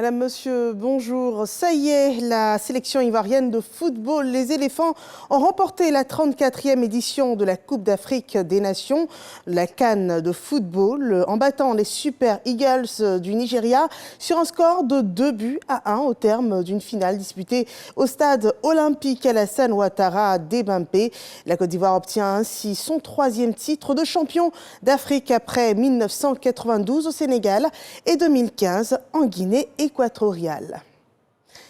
Madame, Monsieur, bonjour. Ça y est, la sélection ivoirienne de football, les éléphants, ont remporté la 34e édition de la Coupe d'Afrique des Nations, la CAN de football, en battant les Super Eagles du Nigeria sur un score de 2-1 au terme d'une finale disputée au stade olympique Alassane Ouattara d'Ebimpe. La Côte d'Ivoire obtient ainsi son 3e titre de champion d'Afrique après 1992 au Sénégal et 2015 en Guinée équatoriale.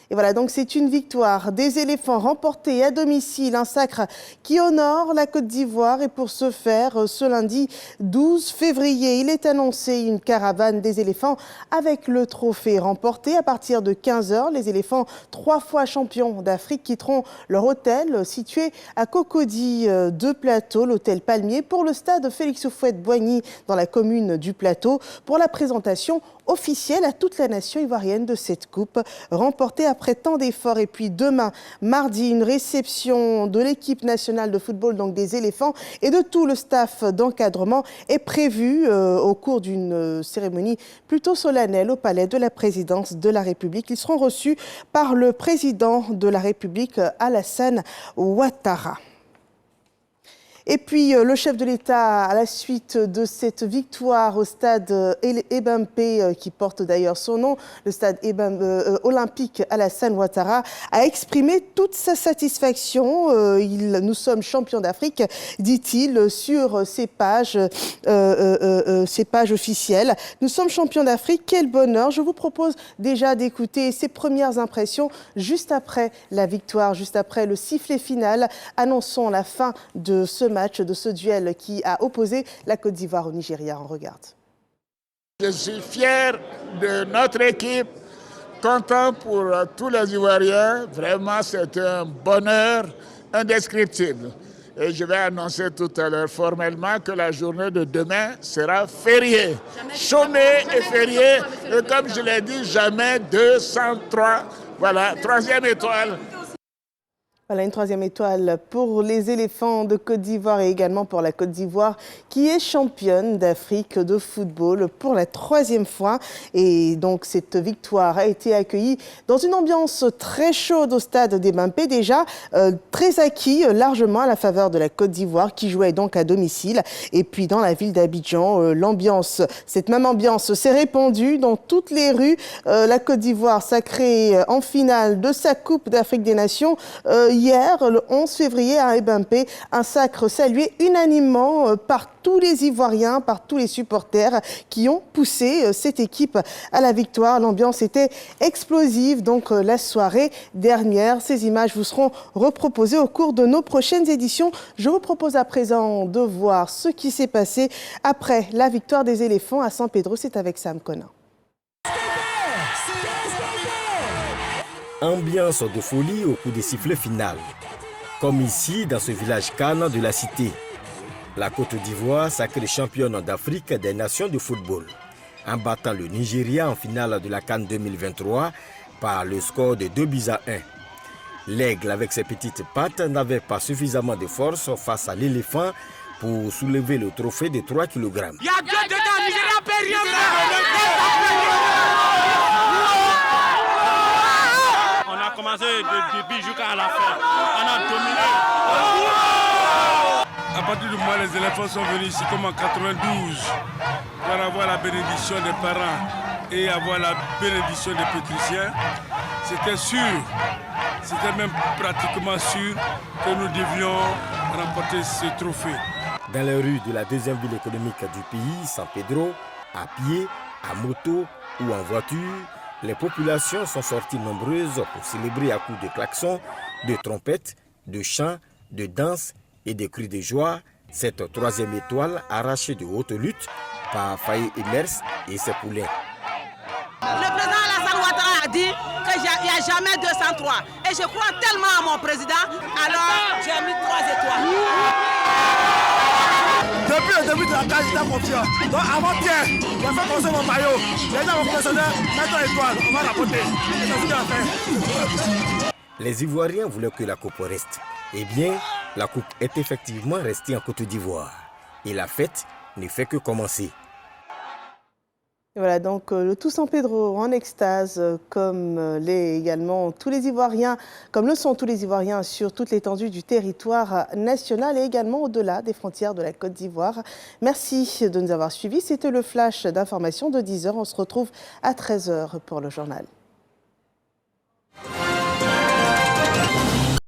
Et voilà, donc c'est une victoire des éléphants remportée à domicile, un sacre qui honore la Côte d'Ivoire. Et pour ce faire, ce lundi 12 février, il est annoncé une caravane des éléphants avec le trophée remporté. À partir de 15 h, les éléphants, 3 fois champions d'Afrique, quitteront leur hôtel situé à Cocody de Plateau, l'hôtel Palmier, pour le stade Félix Houphouët-Boigny dans la commune du Plateau, pour la présentation officielle à toute la nation ivoirienne de cette coupe remportée après tant d'efforts. Et puis demain, mardi, une réception de l'équipe nationale de football, donc des éléphants, et de tout le staff d'encadrement est prévue au cours d'une cérémonie plutôt solennelle au palais de la présidence de la République. Ils seront reçus par le président de la République, Alassane Ouattara. Et puis le chef de l'État, à la suite de cette victoire au stade Ebimpe, qui porte d'ailleurs son nom, le stade olympique Alassane Ouattara, a exprimé toute sa satisfaction. Nous sommes champions d'Afrique, dit-il, sur ses pages officielles. Nous sommes champions d'Afrique, quel bonheur. Je vous propose déjà d'écouter ses premières impressions juste après la victoire, juste après le sifflet final. Annonçons la fin de ce match, de ce duel qui a opposé la Côte d'Ivoire au Nigeria. On regarde. Je suis fier de notre équipe, content pour tous les Ivoiriens. Vraiment, c'est un bonheur indescriptible. Et je vais annoncer tout à l'heure formellement que la journée de demain sera fériée. Chômée et fériée. Et comme je l'ai dit, jamais 203. Voilà, 3e étoile. Voilà, une 3e étoile pour les éléphants de Côte d'Ivoire et également pour la Côte d'Ivoire qui est championne d'Afrique de football pour la 3e fois. Et donc cette victoire a été accueillie dans une ambiance très chaude au stade d'Ebimpe, déjà très acquis largement à la faveur de la Côte d'Ivoire qui jouait donc à domicile. Et puis dans la ville d'Abidjan, cette même ambiance s'est répandue dans toutes les rues. La Côte d'Ivoire sacrée en finale de sa Coupe d'Afrique des Nations. Hier, le 11 février, à Ebimpe, un sacre salué unanimement par tous les Ivoiriens, par tous les supporters qui ont poussé cette équipe à la victoire. L'ambiance était explosive, donc la soirée dernière. Ces images vous seront reproposées au cours de nos prochaines éditions. Je vous propose à présent de voir ce qui s'est passé après la victoire des éléphants à San Pedro. C'est avec Sam Conan. Ambiance de folie au coup des sifflets final. Comme ici, dans ce village Cannes de la cité. La Côte d'Ivoire sacrée championne d'Afrique des nations de football, en battant le Nigeria en finale de la CAN 2023 par le score de 2-1. L'aigle, avec ses petites pattes, n'avait pas suffisamment de force face à l'éléphant pour soulever le trophée de 3 kg. Il y a 2 dedans, Nigeria peut rien commencé de début jusqu'à la fin. On a dominé. À partir du moment où les éléphants sont venus ici, comme en 92, pour avoir la bénédiction des parents et avoir la bénédiction des pétriciens, c'était sûr, c'était même pratiquement sûr que nous devions remporter ce trophée. Dans les rues de la 2e ville économique du pays, San Pedro, à pied, à moto ou en voiture, les populations sont sorties nombreuses pour célébrer à coups de klaxons, de trompettes, de chants, de danses et de cris de joie cette 3e étoile arrachée de haute lutte par Faye Emers et ses poulains. Le président Alassane Ouattara a dit qu'il n'y a jamais 203. Et je crois tellement à mon président, alors j'ai mis 3 étoiles. Depuis le début de la cage, j'étais confiant. Donc avant-hier, j'ai fait poser mon maillot. J'ai dit à mon professionnel, mets-toi étoile, on va la porter. C'est ce qu'il a fait. Les Ivoiriens voulaient que la coupe reste. Eh bien, la coupe est effectivement restée en Côte d'Ivoire. Et la fête ne fait que commencer. Et voilà donc le Toussaint Pedro en extase, comme également tous les Ivoiriens, comme le sont tous les Ivoiriens sur toute l'étendue du territoire national et également au-delà des frontières de la Côte d'Ivoire. Merci de nous avoir suivis. C'était le flash d'information de 10h. On se retrouve à 13h pour le journal.